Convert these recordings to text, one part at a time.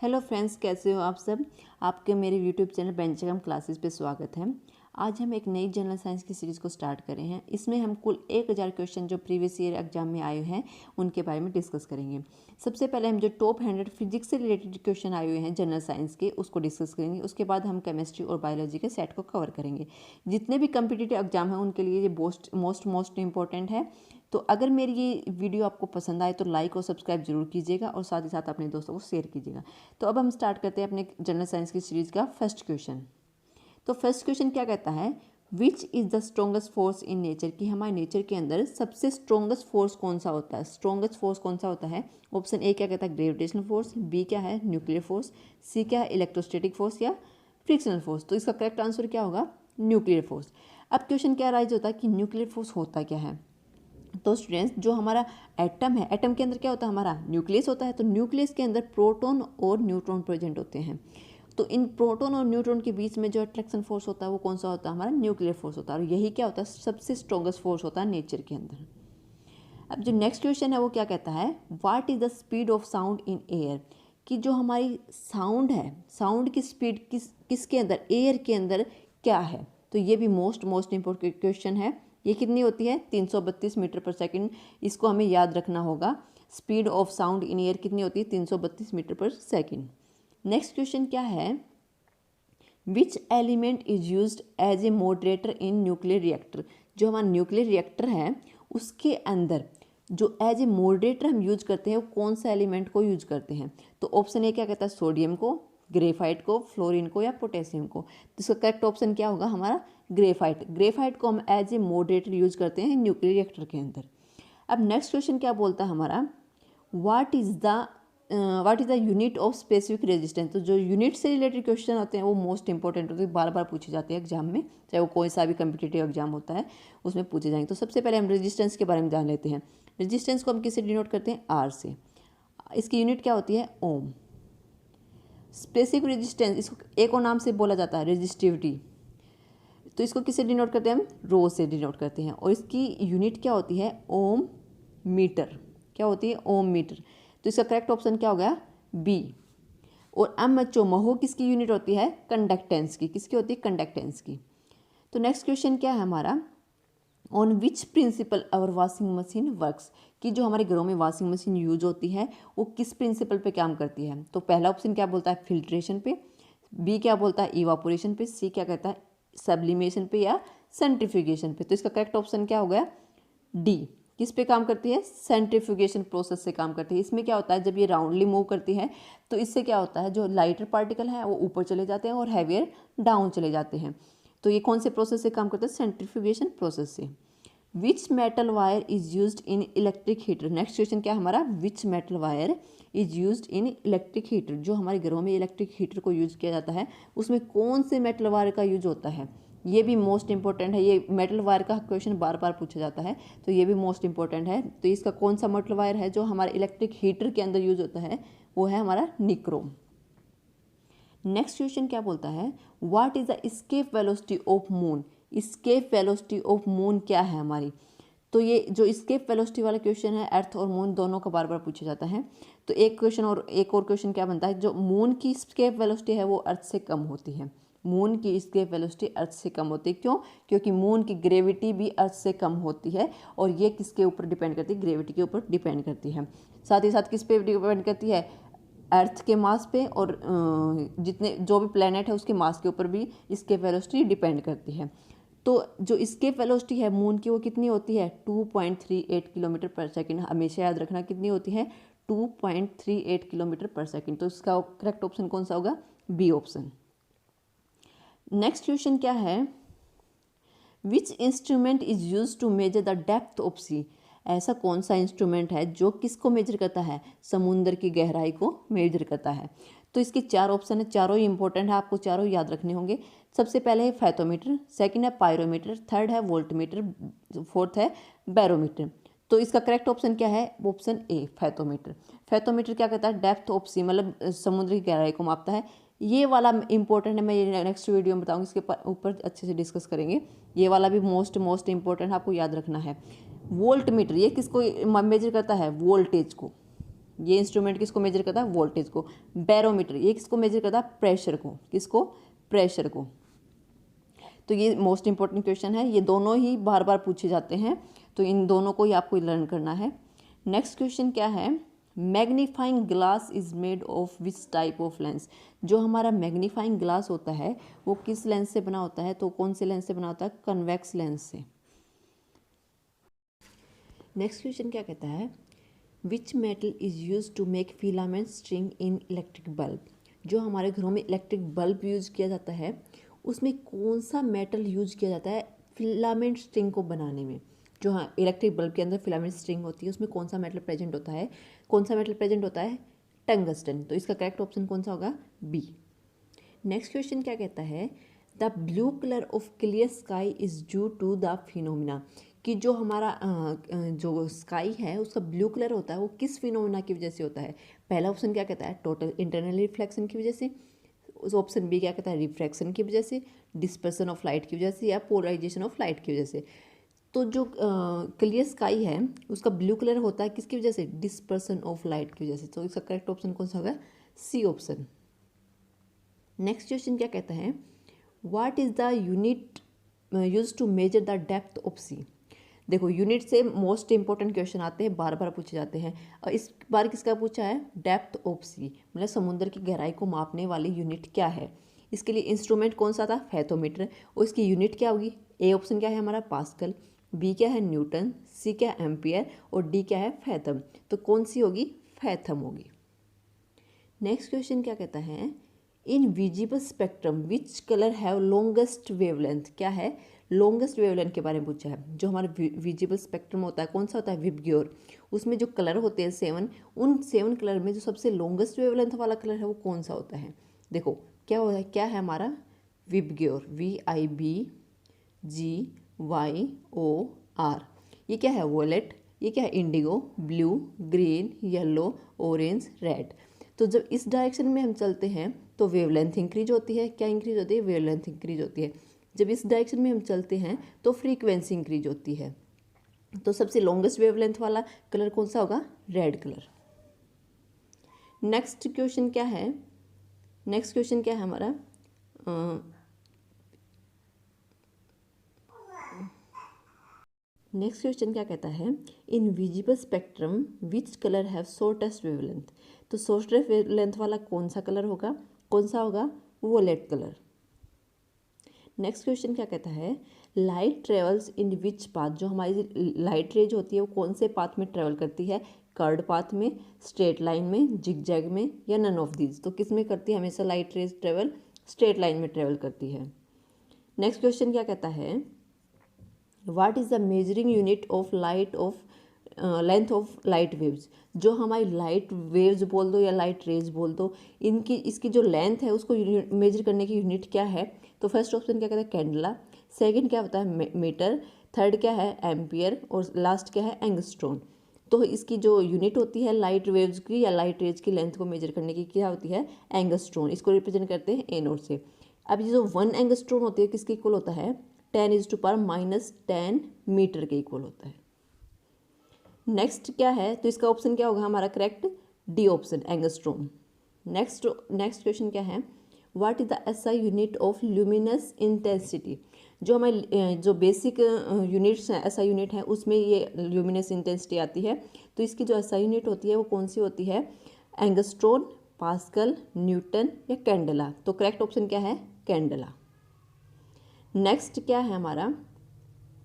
Hello friends, कैसे हो आप सब। आपके मेरे यूट्यूब चैनल बेंचकम क्लासेस पे स्वागत है। आज हम एक नई जनरल साइंस की सीरीज़ को स्टार्ट कर रहे हैं। इसमें हम कुल 1000 क्वेश्चन जो प्रीवियस ईयर एग्जाम में आए हैं उनके बारे में डिस्कस करेंगे। सबसे पहले हम जो टॉप 100 फिजिक्स से रिलेटेड क्वेश्चन आए हुए हैं जनरल साइंस के उसको डिस्कस करेंगे। उसके बाद हम केमिस्ट्री और बायोलॉजी के सेट को कवर करेंगे। जितने भी कम्पिटिटिव एग्जाम हैं उनके लिए ये मोस्ट इंपॉर्टेंट है। तो अगर मेरी ये वीडियो आपको पसंद आए तो लाइक और सब्सक्राइब जरूर कीजिएगा और साथ ही साथ अपने दोस्तों को शेयर कीजिएगा। तो अब हम स्टार्ट करते हैं अपने जनरल साइंस की सीरीज़ का फर्स्ट क्वेश्चन। तो फर्स्ट क्वेश्चन क्या कहता है, which is the strongest force in nature, कि हमारे नेचर के अंदर सबसे स्ट्रोंगेस्ट फोर्स कौन सा होता है। स्ट्रोंगेस्ट फोर्स कौन सा होता है। ऑप्शन ए क्या कहता है, ग्रेविटेशनल फोर्स, बी क्या है, न्यूक्लियर फोर्स, सी क्या है, इलेक्ट्रोस्टैटिक फोर्स या फ्रिक्शनल फोर्स। तो इसका करेक्ट आंसर क्या होगा, न्यूक्लियर फोर्स। अब क्वेश्चन क्या राइज होता है कि न्यूक्लियर फोर्स होता क्या है। तो स्टूडेंट्स, जो हमारा एटम है, एटम के अंदर क्या होता है, हमारा न्यूक्लियस होता है। तो न्यूक्लियस के अंदर प्रोटॉन और न्यूट्रॉन प्रेजेंट होते हैं। तो इन प्रोटॉन और न्यूट्रॉन के बीच में जो अट्रैक्शन फोर्स होता है वो कौन सा होता है, हमारा न्यूक्लियर फोर्स होता है। और यही क्या होता है, सबसे स्ट्रॉन्गेस्ट फोर्स होता है नेचर के अंदर। अब जो नेक्स्ट क्वेश्चन है वो क्या कहता है, what is the speed of sound in air, कि जो हमारी साउंड है, साउंड की स्पीड किसके अंदर, एयर के अंदर क्या है। तो ये भी मोस्ट इंपॉर्टेंट क्वेश्चन है। ये कितनी होती है, 332 मीटर पर सेकंड। इसको हमें याद रखना होगा। Speed of sound in air कितनी होती है, 332 मीटर पर सेकंड। नेक्स्ट क्वेश्चन क्या है, which element is used as a moderator in nuclear reactor. जो हमारा न्यूक्लियर रिएक्टर है उसके अंदर जो एज ए मॉडरेटर हम यूज करते हैं वो कौन सा एलिमेंट को यूज करते हैं। तो ऑप्शन ए क्या कहता है, सोडियम को, ग्रेफाइट को, फ्लोरीन को या पोटेशियम को। तो इसका करेक्ट ऑप्शन क्या होगा, हमारा ग्रेफाइट। ग्रेफाइट को हम एज ए मॉडरेटर यूज करते हैं न्यूक्लियर रिएक्टर के अंदर। अब नेक्स्ट क्वेश्चन क्या बोलता है हमारा, what is the unit of specific resistance. तो जो यूनिट से रिलेटेड क्वेश्चन होते हैं वो मोस्ट इंपॉर्टेंट होते हैं, बार बार पूछे जाते हैं एग्जाम में, चाहे वो कोई सा भी कम्पिटिटिव एग्जाम होता है उसमें पूछे जाएंगे। तो सबसे पहले हम रेजिस्टेंस के बारे में जान लेते हैं। रेजिस्टेंस को हम किससे डिनोट करते हैं, आर से। इसकी यूनिट क्या होती है, ओम। स्पेसिफिक रेजिस्टेंस, इसको एक और नाम से बोला जाता है रेजिस्टिविटी। तो इसको किससे डिनोट करते हैं, हम रो से डिनोट करते हैं। और इसकी यूनिट क्या होती है, ओम मीटर। क्या होती है, ओम मीटर। तो इसका करेक्ट ऑप्शन क्या हो गया, बी। और एम एच ओ, महो किसकी यूनिट होती है, कंडक्टेंस की। किसकी होती है, कंडक्टेंस की। तो नेक्स्ट क्वेश्चन क्या है हमारा, on which principle our washing machine works, कि जो हमारे घरों में वॉशिंग मशीन यूज होती है वो किस प्रिंसिपल पे काम करती है। तो पहला ऑप्शन क्या बोलता है, फिल्ट्रेशन पे, बी क्या बोलता है, इवापोरेशन पे, सी क्या कहता है, सब्लिमेशन पे या सेंट्रीफ्यूगेशन पे। तो इसका करेक्ट ऑप्शन क्या हो गया, डी। किस पे काम करती है, सेंट्रीफ्यूगेशन प्रोसेस से काम करती है। इसमें क्या होता है, जब ये राउंडली मूव करती है तो इससे क्या होता है, जो लाइटर पार्टिकल है वो ऊपर चले जाते हैं और हैवियर डाउन चले जाते हैं। तो ये कौन से प्रोसेस से काम करते हैं, सेंट्रीफ्यूगेशन प्रोसेस से। Which metal wire is used in electric heater. Next question क्या है हमारा, which metal wire is used in electric heater. जो हमारे घरों में इलेक्ट्रिक हीटर को यूज किया जाता है उसमें कौन से मेटल वायर का यूज होता है। ये भी मोस्ट इंपॉर्टेंट है, ये मेटल वायर का क्वेश्चन बार बार पूछा जाता है तो ये भी मोस्ट इंपॉर्टेंट है। तो इसका कौन सा मेटल वायर है जो हमारे इलेक्ट्रिक हीटर के अंदर यूज होता है, वो है हमारा निक्रोम। नेक्स्ट क्वेश्चन क्या बोलता है, what is the escape velocity of moon. Escape velocity of moon क्या है हमारी। तो ये जो एस्केप वेलोसिटी वाला क्वेश्चन है, अर्थ और मून दोनों का बार बार पूछा जाता है। तो एक और क्वेश्चन क्या बनता है, जो मून की एस्केप वेलोसिटी है वो अर्थ से कम होती है। मून की एस्केप वेलोसिटी अर्थ से कम होती है, क्यों, क्योंकि मून की ग्रेविटी भी अर्थ से कम होती है। और ये किसके ऊपर डिपेंड करती है, ग्रेविटी के ऊपर डिपेंड करती है। साथ ही साथ किस पे डिपेंड करती है, अर्थ के मास पे, और जितने जो भी प्लेनेट है उसके मास के ऊपर भी इसके वेलोसिटी डिपेंड करती है। तो जो एस्केप वेलोसिटी है मून की वो कितनी होती है, 2.38 किलोमीटर पर सेकंड। हमेशा याद रखना कितनी होती है, 2.38 किलोमीटर पर सेकंड। तो इसका करेक्ट ऑप्शन कौन सा होगा, बी ऑप्शन। नेक्स्ट क्वेश्चन क्या है, which instrument is use to measure the depth of sea. ऐसा कौन सा इंस्ट्रूमेंट है जो किसको मेजर करता है, समुद्र की गहराई को मेजर करता है। तो इसके चार ऑप्शन है, चारों ही इंपॉर्टेंट है, आपको चारों याद रखने होंगे। सबसे पहले है फैथोमीटर, सेकंड है पायरोमीटर, थर्ड है वोल्टमीटर, फोर्थ है बैरोमीटर। तो इसका करेक्ट ऑप्शन क्या है, ऑप्शन ए फैथोमीटर। फैथोमीटर क्या कहता है, डेप्थ ऑफ सी, मतलब समुद्र की गहराई को मापता है। ये वाला इंपॉर्टेंट है, मैं ये नेक्स्ट वीडियो में बताऊंगी, इसके ऊपर अच्छे से डिस्कस करेंगे। ये वाला भी मोस्ट इंपॉर्टेंट आपको याद रखना है। वोल्ट मीटर, ये किसको मेजर करता है, वोल्टेज को। ये इंस्ट्रूमेंट किसको मेजर करता है? वोल्टेज को। बैरोमीटर ये किसको मेजर करता है? प्रेशर को। किसको? प्रेशर को। तो ये मोस्ट इंपॉर्टेंट क्वेश्चन है, ये दोनों ही बार बार पूछे जाते हैं, तो इन दोनों को ही आपको लर्न करना है। नेक्स्ट क्वेश्चन क्या है? Magnifying glass is made of which type of lens. जो हमारा मैग्नीफाइंग ग्लास होता है वो किस लेंस से बना होता है? तो कौन से लेंस से बना होता है? कन्वेक्स लेंस से। नेक्स्ट क्वेश्चन क्या कहता है? Which metal is use to make filament string in electric bulb. जो हमारे घरों में इलेक्ट्रिक बल्ब यूज किया जाता है उसमें कौन सा मेटल यूज किया जाता है फिलामेंट स्ट्रिंग को बनाने में? जो हाँ इलेक्ट्रिक बल्ब के अंदर फिलामेंट स्ट्रिंग होती है उसमें कौन सा मेटल प्रेजेंट होता है? कौन सा मेटल प्रेजेंट होता है? टंगस्टन। तो इसका करेक्ट ऑप्शन कौन सा होगा? बी। नेक्स्ट क्वेश्चन क्या कहता है? The blue colour of clear sky is due to the phenomena. कि जो हमारा जो स्काई है उसका ब्लू कलर होता है वो किस फिनोमिना की वजह से होता है? पहला ऑप्शन क्या कहता है? टोटल इंटरनल रिफ्लेक्शन की वजह से। ऑप्शन बी क्या कहता है? रिफ्रैक्शन की वजह से, डिस्पर्सन ऑफ लाइट की वजह से, या पोलराइजेशन ऑफ लाइट की वजह से। तो जो क्लियर स्काई है उसका ब्लू कलर होता है किसकी वजह से? डिस्पर्सन ऑफ लाइट की वजह से। तो इसका करेक्ट ऑप्शन कौन सा होगा? C option. नेक्स्ट क्वेश्चन क्या कहता है? What is the unit use to measure the depth of sea. देखो यूनिट से मोस्ट इंपॉर्टेंट क्वेश्चन आते हैं, बार बार पूछे जाते हैं, और इस बार किसका पूछा है? डेप्थ ऑफ सी, मतलब समुद्र की गहराई को मापने वाली यूनिट क्या है? इसके लिए इंस्ट्रूमेंट कौन सा था? फैथोमीटर। और इसकी यूनिट क्या होगी? ए ऑप्शन क्या है हमारा? पास्कल, बी क्या है? न्यूटन, सी क्या है? एम्पियर, और डी क्या है? फैथम। तो कौन सी होगी? फैथम होगी। नेक्स्ट क्वेश्चन क्या कहता है? In visible spectrum which colour have longest wavelength. क्या है? लॉन्गेस्ट वेवलेंथ के बारे में पूछा है। जो हमारा विजिबल स्पेक्ट्रम होता है कौन सा होता है? विबग्योर। उसमें जो कलर होते हैं 7, उन 7 कलर में जो सबसे लॉन्गेस्ट वेवलेंथ वाला कलर है वो कौन सा होता है? देखो क्या होता है? क्या है हमारा? VIBGYOR, VIBGYOR। ये क्या है? वोलेट। ये क्या है? Indigo, blue, green, yellow, orange, red. तो जब इस डायरेक्शन में हम चलते हैं तो वेवलेंथ इंक्रीज होती है। क्या इंक्रीज होती है? वेवलेंथ इंक्रीज होती है। जब इस डायरेक्शन में हम चलते हैं तो फ्रीक्वेंसी इंक्रीज होती है। तो सबसे लॉन्गेस्ट वेवलेंथ वाला कलर कौन सा होगा? Red colour. नेक्स्ट क्वेश्चन क्या है? नेक्स्ट क्वेश्चन क्या है हमारा? नेक्स्ट क्वेश्चन क्या कहता है? In visible spectrum which colour have shortest wavelength. तो शॉर्टेस्ट वेवलेंथ वाला कौन सा कलर होगा? कौन सा होगा? Violet colour. नेक्स्ट क्वेश्चन क्या कहता है? Light travels in which path. जो हमारी लाइट रेज होती है वो कौन से पाथ में ट्रेवल करती है? कर्ड पाथ में, स्ट्रेट लाइन में, जिगजैग में, या नन ऑफ दीज। तो किस में करती है हमेशा light rays travel? Straight line में ट्रेवल करती है। नेक्स्ट क्वेश्चन क्या कहता है? What is the measuring unit of light of length of light waves. जो हमारी लाइट वेव्स बोल दो या लाइट रेज बोल दो, इनकी इसकी जो लेंथ है उसको मेजर करने की यूनिट क्या है? तो फर्स्ट ऑप्शन क्या कहता है? कैंडला, सेकंड क्या होता है? मीटर, थर्ड क्या है? एम्पियर, और लास्ट क्या है? एंगस्ट्रॉन। तो इसकी जो यूनिट होती है लाइट वेव्स की या लाइट रेज की लेंथ को मेजर करने की क्या होती है? एंगस्ट्रॉन। इसको रिप्रेजेंट करते हैं A0 से। अब ये जो 1 एंगस्ट्रॉन होती है किसके इक्वल होता है? 10⁻⁻10 मीटर के इक्वल होता है। नेक्स्ट क्या है? तो इसका ऑप्शन क्या होगा हमारा correct? D option, angstrom. Next question क्या है? What is the SI unit of luminous intensity. जो हमारी जो बेसिक यूनिट्स हैं SI यूनिट है उसमें ये ल्यूमिनस इंटेंसिटी आती है। तो इसकी जो SI यूनिट होती है वो कौन सी होती है? एंगस्ट्रॉन, पास्कल, न्यूटन, या कैंडेला। तो करेक्ट ऑप्शन क्या है? कैंडेला। नेक्स्ट क्या है हमारा?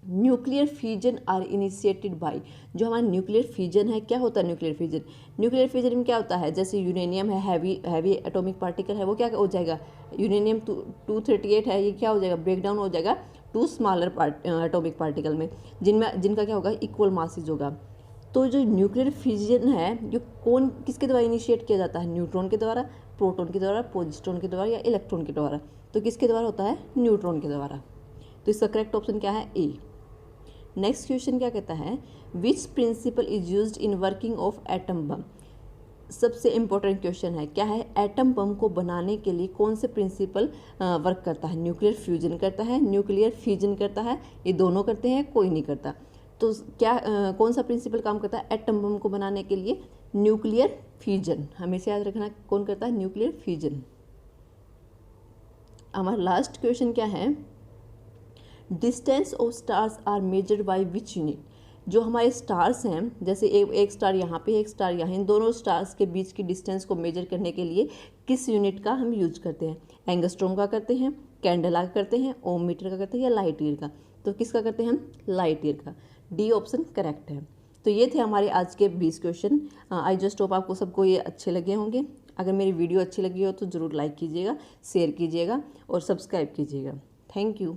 Nuclear fusion are initiated by. जो हमारा न्यूक्लियर फ्यूजन है क्या होता है? न्यूक्लियर फ्यूजन, न्यूक्लियर फ्यूजन में क्या होता है? जैसे यूरेनियम है, हैवी एटॉमिक पार्टिकल है, वो क्या हो जाएगा? यूरेनियम 238 है, ये क्या हो जाएगा? ब्रेक डाउन हो जाएगा 2 स्मॉलर एटॉमिक पार्टिकल में, जिनका क्या होगा? इक्वल मासेज होगा। तो जो न्यूक्लियर फ्यूजन है जो किसके द्वारा इनिशिएट किया जाता है? न्यूट्रॉन के द्वारा, प्रोटॉन के द्वारा, पॉजिट्रॉन के द्वारा, या इलेक्ट्रॉन के द्वारा। तो किसके द्वारा होता है? न्यूट्रॉन के द्वारा। तो इसका करेक्ट ऑप्शन क्या है? ए। नेक्स्ट क्वेश्चन क्या कहता है? Which principle is used in working of atom bomb. सबसे इंपॉर्टेंट क्वेश्चन है, क्या है? एटम बम को बनाने के लिए कौन से प्रिंसिपल वर्क करता है? न्यूक्लियर फ्यूजन करता है, न्यूक्लियर फिजन करता है, ये दोनों करते हैं, कोई नहीं करता। तो क्या कौन सा प्रिंसिपल काम करता है एटम बम को बनाने के लिए? न्यूक्लियर फ्यूजन, हमेशा याद रखना कौन करता है, न्यूक्लियर फ्यूजन। हमारा लास्ट क्वेश्चन क्या है, distance of stars are measured by which unit. जो हमारे स्टार्स हैं, जैसे एक स्टार यहाँ पे, एक स्टार यहाँ, इन दोनों स्टार्स के बीच की डिस्टेंस को मेजर करने के लिए किस यूनिट का हम यूज करते हैं, एंगस्ट्रॉम का करते हैं, कैंडेला का करते हैं, ओम मीटर का करते हैं, या लाइट ईयर का। तो किसका करते हैं हम, लाइट ईयर का। डी ऑप्शन करेक्ट है। तो ये थे हमारे आज के 20 क्वेश्चन। आई जस्ट होप आपको सबको ये अच्छे लगे होंगे। अगर मेरी वीडियो अच्छी लगी हो तो ज़रूर लाइक कीजिएगा, शेयर कीजिएगा और सब्सक्राइब कीजिएगा। Thank you.